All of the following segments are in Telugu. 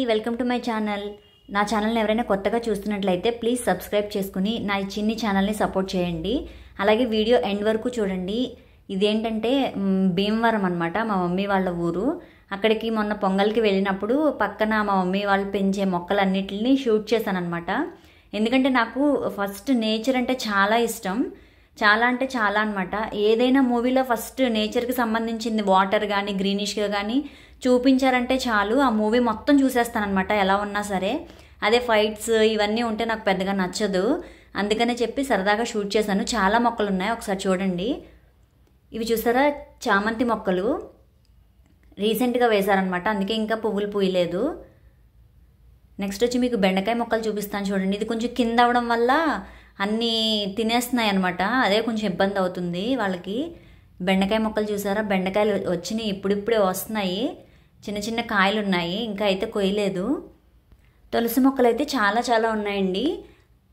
Welcome to my channel. నా ఛానల్ని ఎవరైనా కొత్తగా చూస్తున్నట్లయితే ప్లీజ్ సబ్స్క్రైబ్ చేసుకుని నా ఈ చిన్ని ఛానల్ని సపోర్ట్ చేయండి. అలాగే వీడియో ఎండ్ వరకు చూడండి. ఇదేంటంటే భీమవరం అనమాట, మా మమ్మీ వాళ్ళ ఊరు. అక్కడికి మొన్న పొంగల్కి వెళ్ళినప్పుడు పక్కన మా మమ్మీ వాళ్ళు పెంచే మొక్కలన్నిటిని షూట్ చేశాను అనమాట. ఎందుకంటే నాకు ఫస్ట్ నేచర్ అంటే చాలా ఇష్టం, చాలా అంటే చాలా అనమాట. ఏదైనా మూవీలో ఫస్ట్ నేచర్కి సంబంధించింది వాటర్ కానీ గ్రీనిష్గా కానీ చూపించారంటే చాలు, ఆ మూవీ మొత్తం చూసేస్తానమాట ఎలా ఉన్నా సరే. అదే ఫైట్స్ ఇవన్నీ ఉంటే నాకు పెద్దగా నచ్చదు, అందుకనే చెప్పి సరదాగా షూట్ చేశాను. చాలా మొక్కలు ఉన్నాయి, ఒకసారి చూడండి. ఇవి చూసారా, చామంతి మొక్కలు రీసెంట్గా వేశారనమాట, అందుకే ఇంకా పువ్వులు పూయలేదు. నెక్స్ట్ వచ్చి మీకు బెండకాయ మొక్కలు చూపిస్తాను చూడండి. ఇది కొంచెం కింద అవ్వడం వల్ల అన్నీ తినేస్తున్నాయి అనమాట, అదే కొంచెం ఇబ్బంది అవుతుంది వాళ్ళకి. బెండకాయ మొక్కలు చూసారా, బెండకాయలు వచ్చినాయి, ఇప్పుడిప్పుడే వస్తున్నాయి, చిన్న చిన్న కాయలు ఉన్నాయి, ఇంకా అయితే కొయ్యలేదు. తులసి మొక్కలు అయితే చాలా చాలా ఉన్నాయండి.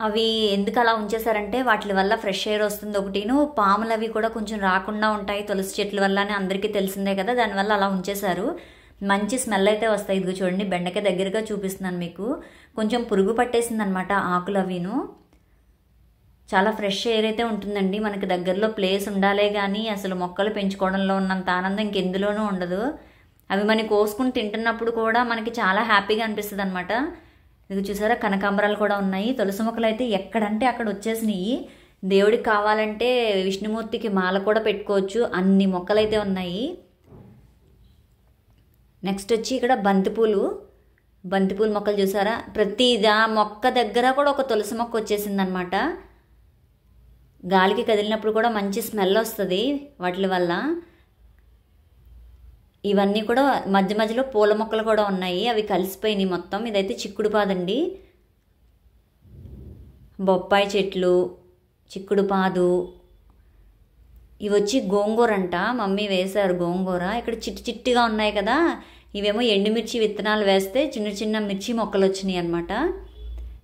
అవి ఎందుకు అలా ఉంచేశారంటే వాటి వల్ల ఫ్రెష్ ఎయిర్ వస్తుంది ఒకటిను, పాములు అవి కూడా కొంచెం రాకుండా ఉంటాయి తులసి చెట్ల వల్ల అని అందరికీ తెలిసిందే కదా, దానివల్ల అలా ఉంచేశారు. మంచి స్మెల్ అయితే వస్తాయి. ఇదిగో చూడండి, బెండకాయ దగ్గరగా చూపిస్తున్నాను మీకు. కొంచెం పురుగు పట్టేసింది అనమాట ఆకులు అవిను. చాలా ఫ్రెష్ ఎయిర్ అయితే ఉంటుందండి. మనకి దగ్గరలో ప్లేస్ ఉండాలే కానీ అసలు మొక్కలు పెంచుకోవడంలో ఉన్నంత ఆనందం ఇంకెందులోనూ ఉండదు. అవి మనకి కోసుకుని తింటున్నప్పుడు కూడా మనకి చాలా హ్యాపీగా అనిపిస్తుంది అనమాట. ఇది చూసారా, కనకాంబరాలు కూడా ఉన్నాయి. తులసి మొక్కలు అయితే ఎక్కడంటే అక్కడ వచ్చేసినాయి. దేవుడికి కావాలంటే విష్ణుమూర్తికి మాల కూడా పెట్టుకోవచ్చు, అన్ని మొక్కలైతే ఉన్నాయి. నెక్స్ట్ వచ్చి ఇక్కడ బంతిపూలు మొక్కలు చూసారా, ప్రతి మొక్క దగ్గర కూడా ఒక తులసి మొక్క వచ్చేసిందనమాట. గాలికి కదిలినప్పుడు కూడా మంచి స్మెల్ వస్తుంది వాటి వల్ల. ఇవన్నీ కూడా మధ్య మధ్యలో పూల మొక్కలు కూడా ఉన్నాయి, అవి కలిసిపోయినాయి మొత్తం. ఇదైతే చిక్కుడు పాదండి, బొప్పాయి చెట్లు, చిక్కుడు పాదు. ఇవి వచ్చి గోంగూర అంట, మమ్మీ వేశారు గోంగూర. ఇక్కడ చిట్టి చిట్టిగా ఉన్నాయి కదా, ఇవేమో ఎండుమిర్చి విత్తనాలు వేస్తే చిన్న చిన్న మిర్చి మొక్కలు వచ్చినాయి అనమాట.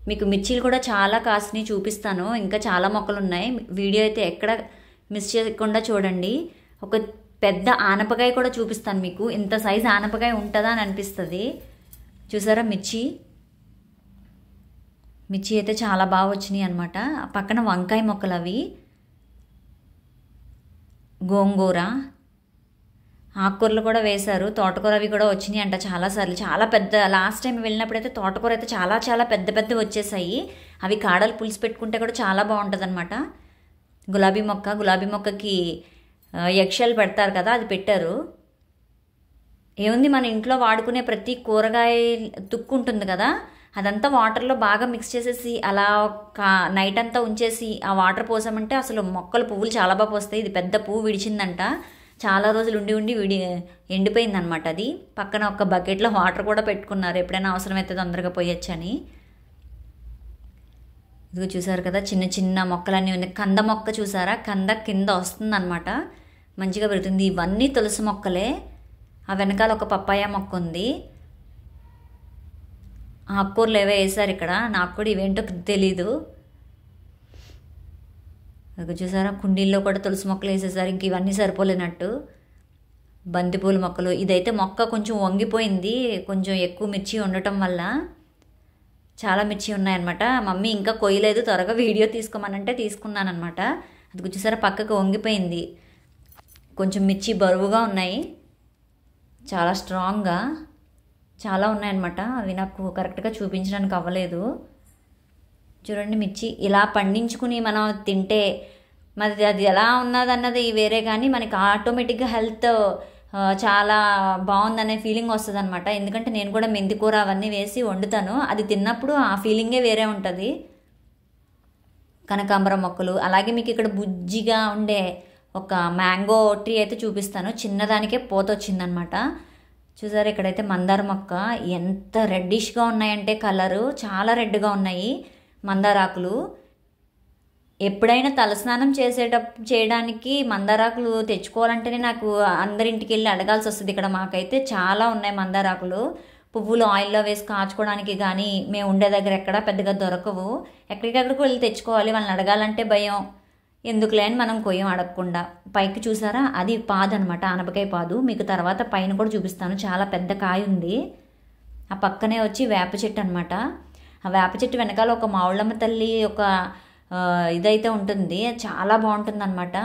మీకు మిర్చీలు కూడా చాలా కాసిని చూపిస్తాను, ఇంకా చాలా మొక్కలు ఉన్నాయి. వీడియో అయితే ఎక్కడ మిస్ చేయకుండా చూడండి. ఒక పెద్ద ఆనపకాయ కూడా చూపిస్తాను మీకు, ఇంత సైజు ఆనపకాయ ఉంటుందా అని అనిపిస్తుంది. చూసారా మిర్చి అయితే చాలా బాగా వచ్చినాయి అనమాట. పక్కన వంకాయ మొక్కలు, అవి గోంగూర, ఆకుకూరలు కూడా వేశారు. తోటకూర అవి కూడా వచ్చినాయి అంట చాలాసార్లు, చాలా పెద్ద. లాస్ట్ టైం వెళ్ళినప్పుడైతే తోటకూర అయితే చాలా చాలా పెద్ద వచ్చేసాయి. అవి కాడలు పులుసు పెట్టుకుంటే కూడా చాలా బాగుంటుంది అనమాట. గులాబీ మొక్కకి ఎక్షలు పెడతారు కదా, అది పెట్టారు. ఏముంది, మన ఇంట్లో వాడుకునే ప్రతి కూరగాయ తుక్కు ఉంటుంది కదా, అదంతా వాటర్లో బాగా మిక్స్ చేసేసి అలా నైట్ అంతా ఉంచేసి ఆ వాటర్ పోసామంటే అసలు మొక్కలు పువ్వులు చాలా బాగా పోస్తాయి. ఇది పెద్ద పువ్వు విడిచిందంట, చాలా రోజులు ఉండి ఎండిపోయిందనమాట. అది పక్కన ఒక బకెట్లో వాటర్ కూడా పెట్టుకున్నారు, ఎప్పుడైనా అవసరమైతే తొందరగా పోయొచ్చని. ఇదిగో చూసారు కదా, చిన్న చిన్న మొక్కలన్నీ ఉంది. కంద మొక్క చూసారా, కంద కింద వస్తుందన్నమాట, మంచిగా పెరుగుతుంది. ఇవన్నీ తులసి మొక్కలే. ఆ వెనకాల ఒక పప్పాయ మొక్క ఉంది. ఆకుకూరలు ఏవో వేసారు ఇక్కడ, నాకు కూడా ఇవేంటో తెలీదు. అది చూసారా, కుండీల్లో కూడా తులసి మొక్కలు వేసేసారు, ఇంక ఇవన్నీ సరిపోలేనట్టు. బంతిపూల మొక్కలు, ఇదైతే మొక్క కొంచెం వంగిపోయింది, కొంచెం ఎక్కువ మిర్చి ఉండటం వల్ల. చాలా మిర్చి ఉన్నాయన్నమాట. మమ్మీ ఇంకా కొయ్యలేదు, త్వరగా వీడియో తీసుకోమనంటే తీసుకున్నాను అనమాట. అది చూసారా, పక్కకు వంగిపోయింది. కొంచెం మిర్చి బరువుగా ఉన్నాయి, చాలా స్ట్రాంగ్గా చాలా ఉన్నాయన్నమాట. అవి నాకు కరెక్ట్గా చూపించడానికి అవ్వలేదు. చూడండి, మిర్చి ఇలా పండించుకుని మనం తింటే మరి అది ఎలా ఉన్నదన్నది వేరే, కానీ మనకి ఆటోమేటిక్గా హెల్త్ చాలా బాగుందనే ఫీలింగ్ వస్తుంది అనమాట. ఎందుకంటే నేను కూడా మెంతికూర అవన్నీ వేసి వండుతాను, అది తిన్నప్పుడు ఆ ఫీలింగే వేరే ఉంటుంది. కనకాంబరం మొక్కలు, అలాగే మీకు ఇక్కడ బుజ్జిగా ఉండే ఒక మ్యాంగో ట్రీ అయితే చూపిస్తాను. చిన్నదానికే పూత వచ్చిందనమాట. చూసారు, ఇక్కడైతే మందార మొక్క ఎంత రెడ్డిష్గా ఉన్నాయంటే కలరు చాలా రెడ్గా ఉన్నాయి మందారాకులు. ఎప్పుడైనా తలస్నానం చేయడానికి మందారాకులు తెచ్చుకోవాలంటేనే నాకు అందరింటికి వెళ్ళి అడగాల్సి వస్తుంది. ఇక్కడ మాకైతే చాలా ఉన్నాయి మందారాకులు. పువ్వులు ఆయిల్లో వేసి కాచుకోవడానికి కానీ మేము ఉండే దగ్గర ఎక్కడా పెద్దగా దొరకవు, ఎక్కడికెక్కడికి వెళ్ళి తెచ్చుకోవాలి, వాళ్ళని అడగాలంటే భయం. ఎందుకులే అని మనం కొయ్యం అడగకుండా. పైకి చూసారా, అది పాదు అనమాట, ఆనపకాయ పాదు. మీకు తర్వాత పైన కూడా చూపిస్తాను, చాలా పెద్ద కాయ ఉంది. ఆ పక్కనే వచ్చి వేప చెట్టు అనమాట. ఆ వేప చెట్టు వెనకాల ఒక మావుళ్ళమ్మ తల్లి ఒక ఇదైతే ఉంటుంది, చాలా బాగుంటుంది అనమాట.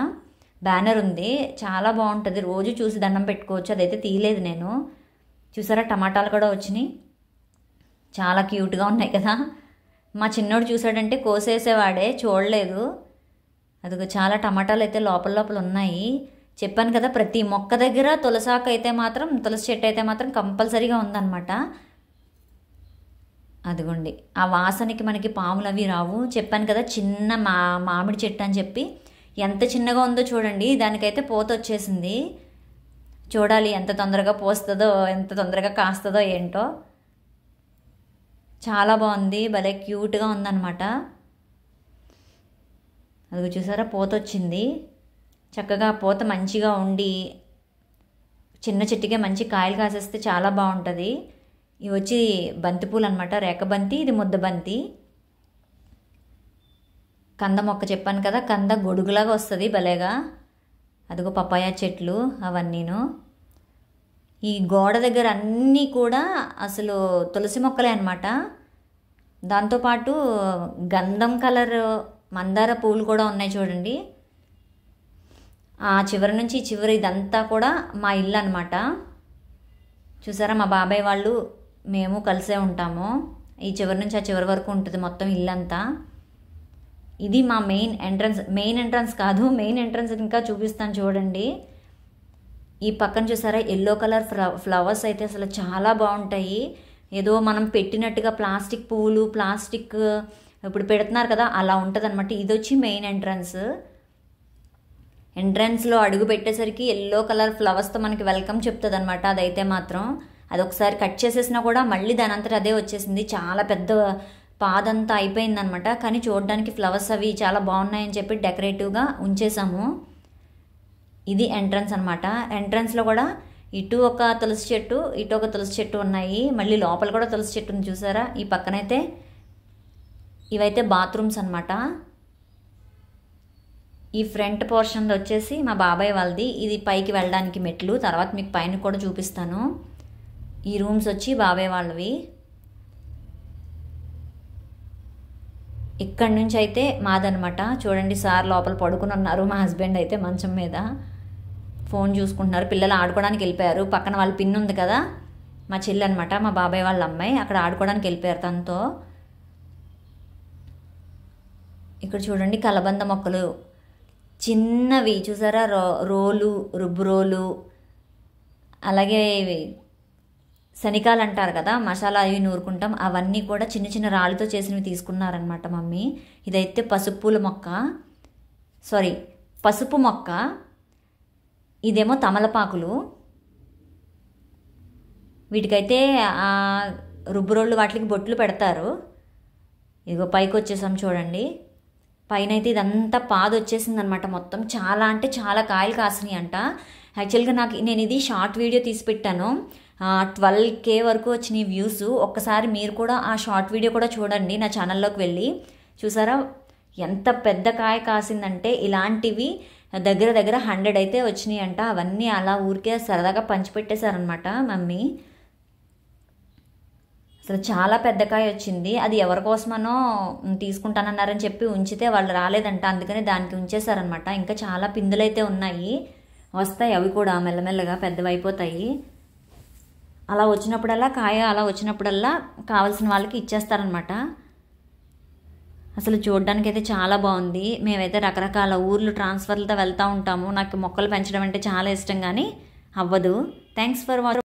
బ్యానర్ ఉంది, చాలా బాగుంటుంది. రోజు చూసి దండం పెట్టుకోవచ్చు. అదైతే తీయలేదు నేను. చూసారా టమాటాలు కూడా వచ్చినాయి, చాలా క్యూట్గా ఉన్నాయి కదా. మా చిన్నోడు చూసాడంటే కోసేసేవాడే, చూడలేదు. అదిగో చాలా టమాటాలు అయితే లోపల లోపల ఉన్నాయి. చెప్పాను కదా ప్రతి మొక్క దగ్గర తులసాకు అయితే మాత్రం, తులసి చెట్టు అయితే మాత్రం కంపల్సరీగా ఉందన్నమాట. అదిగోండి ఆ వాసనకి మనకి పాములు అవి రావు. చెప్పాను కదా చిన్న మామిడి చెట్టు అని చెప్పి, ఎంత చిన్నగా ఉందో చూడండి. దానికైతే పూత వచ్చేసింది. చూడాలి ఎంత తొందరగా పోస్తుందో, ఎంత తొందరగా కాస్తుందో ఏంటో. చాలా బాగుంది, భలే క్యూట్గా ఉందన్నమాట. అది చూసారా పూత వచ్చింది. చక్కగా పూత మంచిగా ఉండి చిన్న చెట్టుకే మంచి కాయలు కాసేస్తే చాలా బాగుంటుంది. ఇవి వచ్చి బంతిపూలు అనమాట, రేఖబంతి, ఇది ముద్దబంతి. కంద మొక్క చెప్పాను కదా, కంద గొడుగులాగా వస్తుంది భలేగా. అదిగో పపాయ చెట్లు అవన్నీను. ఈ గోడ దగ్గర అన్నీ కూడా అసలు తులసి మొక్కలే అనమాట. దాంతోపాటు గంధం కలర్ మందార పూలు కూడా ఉన్నాయి చూడండి. ఆ చివరి నుంచి ఈ చివరి ఇదంతా కూడా మా ఇల్లు అనమాట. చూసారా మా బాబాయ్ వాళ్ళు మేము కలిసే ఉంటాము. ఈ చివరి నుంచి ఆ చివరి వరకు ఉంటుంది మొత్తం ఇల్లంతా. ఇది మా మెయిన్ ఎంట్రన్స్ కాదు, మెయిన్ ఎంట్రన్స్ ఇంకా చూపిస్తాను చూడండి. ఈ పక్కన చూసారా ఎల్లో కలర్ ఫ్లవర్స్ అయితే అసలు చాలా బాగుంటాయి. ఏదో మనం పెట్టినట్టుగా ప్లాస్టిక్ పువ్వులు, ప్లాస్టిక్ ఇప్పుడు పెడుతున్నారు కదా అలా ఉంటుంది అనమాట. ఇది వచ్చి మెయిన్ ఎంట్రన్స్లో అడుగు పెట్టేసరికి ఎల్లో కలర్ ఫ్లవర్స్తో మనకి వెల్కమ్ చెప్తుంది అనమాట. అదైతే మాత్రం అది ఒకసారి కట్ చేసేసినా కూడా మళ్ళీ దాని అంతటా అదే వచ్చేసింది. చాలా పెద్ద పాదంతా అయిపోయిందనమాట. కానీ చూడడానికి ఫ్లవర్స్ అవి చాలా బాగున్నాయని చెప్పి డెకరేటివ్గా ఉంచేసాము. ఇది ఎంట్రన్స్ అనమాట. ఎంట్రన్స్లో కూడా ఇటు ఒక తులసి చెట్టు, ఇటు ఒక తులసి చెట్టు ఉన్నాయి. మళ్ళీ లోపల కూడా తులసి చెట్టు ఉంది చూసారా. ఈ పక్కనైతే ఇవైతే బాత్రూమ్స్ అనమాట. ఈ ఫ్రంట్ పోర్షన్లో వచ్చేసి మా బాబాయ్ వాళ్ళది. ఇది పైకి వెళ్ళడానికి మెట్లు, తర్వాత మీకు పైన కూడా చూపిస్తాను. ఈ రూమ్స్ వచ్చి బాబాయ్ వాళ్ళవి. ఇక్కడి నుంచి అయితే మాదనమాట. చూడండి సార్ లోపల పడుకుని ఉన్నారు, మా హస్బెండ్ అయితే మంచం మీద ఫోన్ చూసుకుంటున్నారు. పిల్లలు ఆడుకోవడానికి వెళ్ళిపోయారు. పక్కన వాళ్ళ పిన్ ఉంది కదా, మా చెల్లి అనమాట, మా బాబాయ్ వాళ్ళ అమ్మాయి, అక్కడ ఆడుకోవడానికి వెళ్ళిపోయారు తనతో. ఇక్కడ చూడండి కలబంద మొక్కలు చిన్నవి చూసారా, రోలు, రుబ్బు రోలు, అలాగే శనికాలు అంటారు కదా మసాలా అవి నూరుకుంటాం, అవన్నీ కూడా చిన్న చిన్న రాళ్ళతో చేసినవి తీసుకున్నారనమాట మమ్మీ. ఇదైతే పసుపు మొక్క, ఇదేమో తమలపాకులు. వీటికైతే రుబ్బు రోళ్ళు వాటికి బొట్లు పెడతారు. ఇదిగో పైకి వచ్చేసాం చూడండి. పైన అయితే ఇదంతా పాదు వచ్చేసింది అనమాట మొత్తం. చాలా అంటే చాలా కాయలు కాసినాయి అంట. యాక్చువల్గా నేను ఇది షార్ట్ వీడియో తీసి పెట్టాను, 12K వరకు వచ్చినాయి వ్యూస్. ఒక్కసారి మీరు కూడా ఆ షార్ట్ వీడియో కూడా చూడండి నా ఛానల్లోకి వెళ్ళి. చూసారా ఎంత పెద్ద కాయ కాసిందంటే, ఇలాంటివి దగ్గర 100 అయితే వచ్చినాయి అంట. అవన్నీ అలా ఊరికే సరదాగా పంచిపెట్టేశారనమాట మమ్మీ. అసలు చాలా పెద్ద కాయ వచ్చింది. అది ఎవరి కోసమనో తీసుకుంటానన్నారని చెప్పి ఉంచితే వాళ్ళు రాలేదంట, అందుకని దానికి ఉంచేశారనమాట. ఇంకా చాలా పిందులైతే ఉన్నాయి, వస్తాయి అవి కూడా మెల్లమెల్లగా పెద్దవైపోతాయి. అలా వచ్చినప్పుడల్లా కాయ అలా వచ్చినప్పుడల్లా కావాల్సిన వాళ్ళకి ఇచ్చేస్తారనమాట. అసలు చూడడానికి అయితే చాలా బాగుంది. మేమైతే రకరకాల ఊర్లు ట్రాన్స్ఫర్లతో వెళ్తూ ఉంటాము. నాకు మొక్కలు పెంచడం అంటే చాలా ఇష్టం, కానీ అవ్వదు. Thanks for watching.